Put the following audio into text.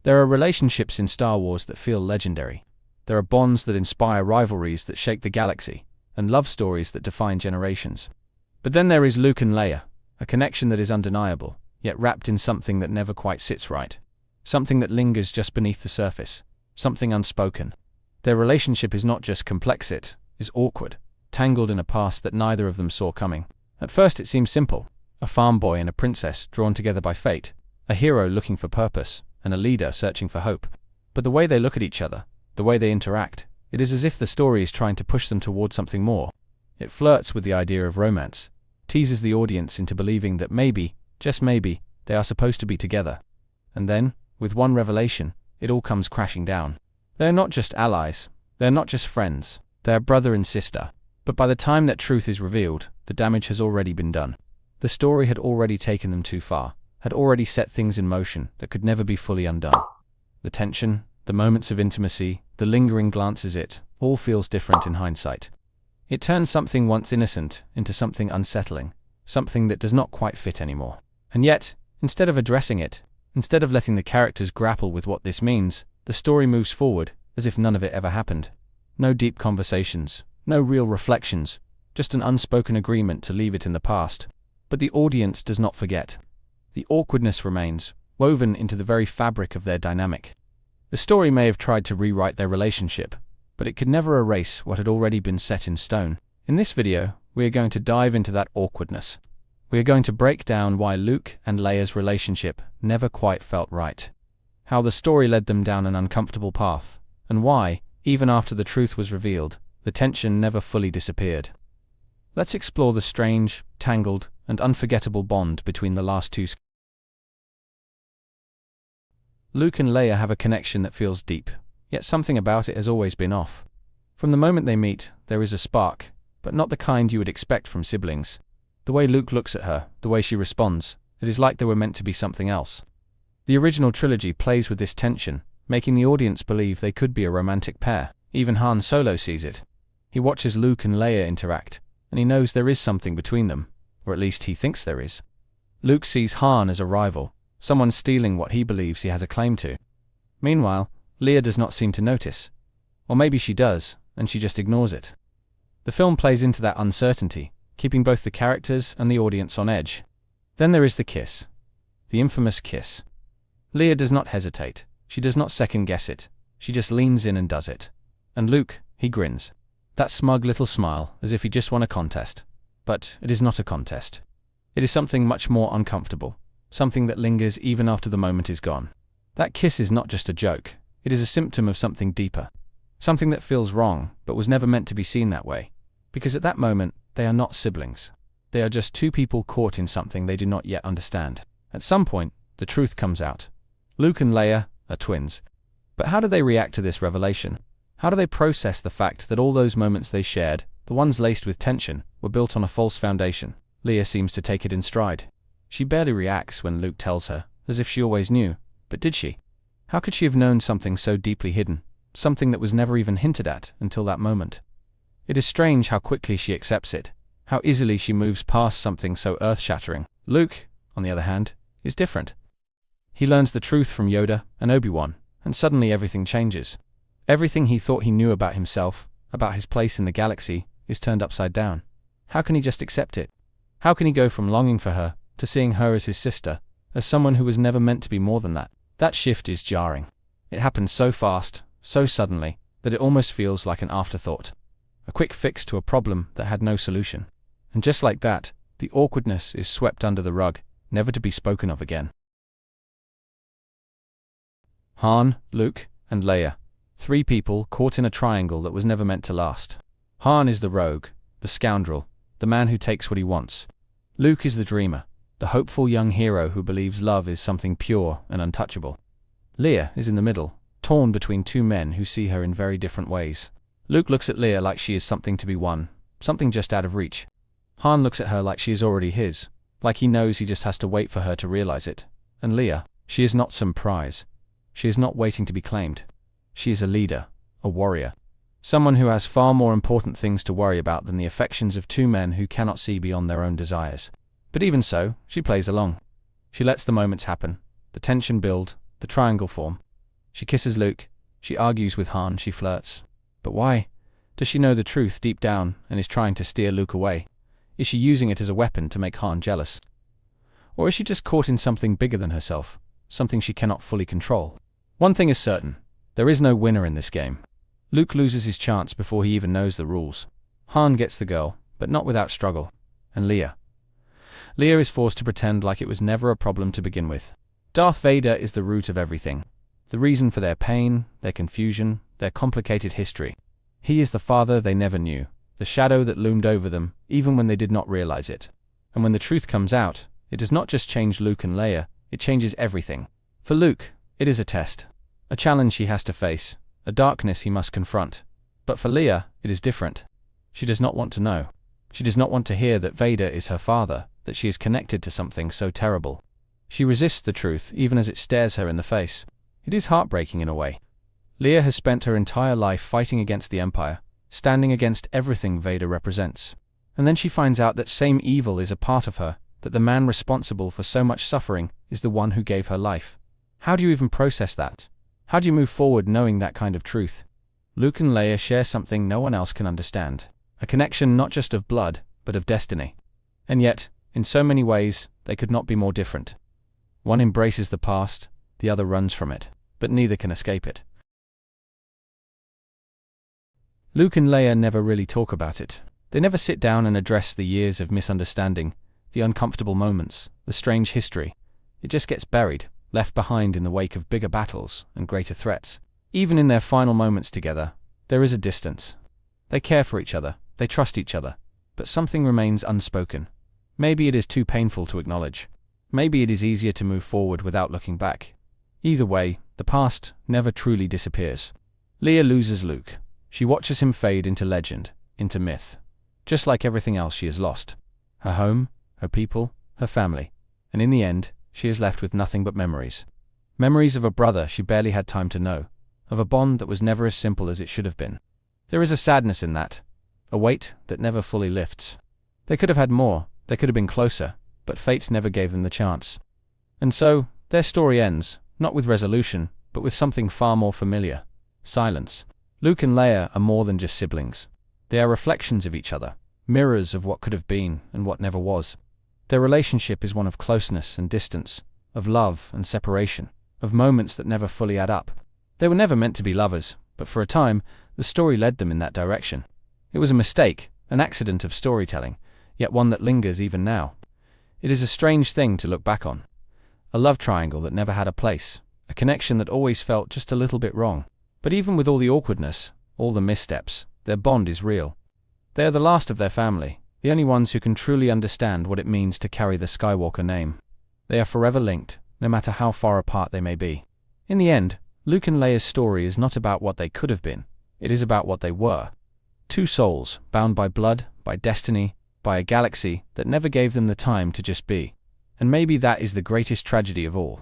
There are relationships in Star Wars that feel legendary. There are bonds that inspire rivalries that shake the galaxy, and love stories that define generations. But then there is Luke and Leia, a connection that is undeniable, yet wrapped in something that never quite sits right. Something that lingers just beneath the surface, something unspoken. Their relationship is not just complex, it is awkward, tangled in a past that neither of them saw coming. At first it seems simple, a farm boy and a princess drawn together by fate, a hero looking for purpose, and a leader searching for hope. But the way they look at each other, the way they interact, it is as if the story is trying to push them toward something more. It flirts with the idea of romance, teases the audience into believing that maybe, just maybe, they are supposed to be together. And then, with one revelation, it all comes crashing down. They are not just allies, they are not just friends, they are brother and sister. But by the time that truth is revealed, the damage has already been done. The story had already taken them too far, had already set things in motion that could never be fully undone. The tension, the moments of intimacy, the lingering glances, it all feels different in hindsight. It turns something once innocent into something unsettling, something that does not quite fit anymore. And yet, instead of addressing it, instead of letting the characters grapple with what this means, the story moves forward as if none of it ever happened. No deep conversations, no real reflections, just an unspoken agreement to leave it in the past. But the audience does not forget. The awkwardness remains, woven into the very fabric of their dynamic. The story may have tried to rewrite their relationship, but it could never erase what had already been set in stone. In this video, we are going to dive into that awkwardness. We are going to break down why Luke and Leia's relationship never quite felt right, how the story led them down an uncomfortable path, and why, even after the truth was revealed, the tension never fully disappeared. Let's explore the strange, tangled, and unforgettable bond between the last two. Luke and Leia have a connection that feels deep, yet something about it has always been off. From the moment they meet, there is a spark, but not the kind you would expect from siblings. The way Luke looks at her, the way she responds, it is like they were meant to be something else. The original trilogy plays with this tension, making the audience believe they could be a romantic pair. Even Han Solo sees it. He watches Luke and Leia interact, and he knows there is something between them, or at least he thinks there is. Luke sees Han as a rival, someone stealing what he believes he has a claim to. Meanwhile, Leia does not seem to notice. Or maybe she does, and she just ignores it. The film plays into that uncertainty, keeping both the characters and the audience on edge. Then there is the kiss. The infamous kiss. Leia does not hesitate. She does not second-guess it. She just leans in and does it. And Luke, he grins. That smug little smile, as if he just won a contest. But it is not a contest. It is something much more uncomfortable, something that lingers even after the moment is gone. That kiss is not just a joke, it is a symptom of something deeper. Something that feels wrong, but was never meant to be seen that way. Because at that moment, they are not siblings. They are just two people caught in something they do not yet understand. At some point, the truth comes out. Luke and Leia are twins. But how do they react to this revelation? How do they process the fact that all those moments they shared, the ones laced with tension, were built on a false foundation? Leia seems to take it in stride. She barely reacts when Luke tells her, as if she always knew. But did she? How could she have known something so deeply hidden, something that was never even hinted at until that moment? It is strange how quickly she accepts it, how easily she moves past something so earth-shattering. Luke, on the other hand, is different. He learns the truth from Yoda and Obi-Wan, and suddenly everything changes. Everything he thought he knew about himself, about his place in the galaxy, is turned upside down. How can he just accept it? How can he go from longing for her to seeing her as his sister, as someone who was never meant to be more than that? That shift is jarring. It happens so fast, so suddenly, that it almost feels like an afterthought. A quick fix to a problem that had no solution. And just like that, the awkwardness is swept under the rug, never to be spoken of again. Han, Luke, and Leia. Three people caught in a triangle that was never meant to last. Han is the rogue, the scoundrel, the man who takes what he wants. Luke is the dreamer, the hopeful young hero who believes love is something pure and untouchable. Leia is in the middle, torn between two men who see her in very different ways. Luke looks at Leia like she is something to be won, something just out of reach. Han looks at her like she is already his, like he knows he just has to wait for her to realize it. And Leia, she is not some prize. She is not waiting to be claimed. She is a leader, a warrior. Someone who has far more important things to worry about than the affections of two men who cannot see beyond their own desires. But even so, she plays along. She lets the moments happen, the tension build, the triangle form, She kisses Luke, she argues with Han, she flirts. But why? Does she know the truth deep down and is trying to steer Luke away? Is she using it as a weapon to make Han jealous? Or is she just caught in something bigger than herself, something she cannot fully control? One thing is certain, there is no winner in this game. Luke loses his chance before he even knows the rules. Han gets the girl, but not without struggle. And Leia is forced to pretend like it was never a problem to begin with. Darth Vader is the root of everything. The reason for their pain, their confusion, their complicated history. He is the father they never knew, the shadow that loomed over them, even when they did not realize it. And when the truth comes out, it does not just change Luke and Leia, it changes everything. For Luke, it is a test. A challenge he has to face, a darkness he must confront. But for Leia, it is different. She does not want to know. She does not want to hear that Vader is her father, that she is connected to something so terrible. She resists the truth even as it stares her in the face. It is heartbreaking in a way. Leia has spent her entire life fighting against the Empire, standing against everything Vader represents. And then she finds out that same evil is a part of her, that the man responsible for so much suffering is the one who gave her life. How do you even process that? How do you move forward knowing that kind of truth? Luke and Leia share something no one else can understand. A connection not just of blood, but of destiny. And yet, in so many ways, they could not be more different. One embraces the past, the other runs from it, but neither can escape it. Luke and Leia never really talk about it. They never sit down and address the years of misunderstanding, the uncomfortable moments, the strange history. It just gets buried, left behind in the wake of bigger battles and greater threats. Even in their final moments together, there is a distance. They care for each other, they trust each other, but something remains unspoken. Maybe it is too painful to acknowledge. Maybe it is easier to move forward without looking back. Either way, the past never truly disappears. Leia loses Luke. She watches him fade into legend, into myth. Just like everything else she has lost. Her home, her people, her family. And in the end, she is left with nothing but memories. Memories of a brother she barely had time to know. Of a bond that was never as simple as it should have been. There is a sadness in that. A weight that never fully lifts. They could have had more, they could have been closer, but fate never gave them the chance. And so, their story ends, not with resolution, but with something far more familiar. Silence. Luke and Leia are more than just siblings. They are reflections of each other, mirrors of what could have been and what never was. Their relationship is one of closeness and distance, of love and separation, of moments that never fully add up. They were never meant to be lovers, but for a time, the story led them in that direction. It was a mistake, an accident of storytelling, yet one that lingers even now. It is a strange thing to look back on. A love triangle that never had a place, a connection that always felt just a little bit wrong. But even with all the awkwardness, all the missteps, their bond is real. They are the last of their family, the only ones who can truly understand what it means to carry the Skywalker name. They are forever linked, no matter how far apart they may be. In the end, Luke and Leia's story is not about what they could have been, it is about what they were. Two souls, bound by blood, by destiny, by a galaxy that never gave them the time to just be. And maybe that is the greatest tragedy of all.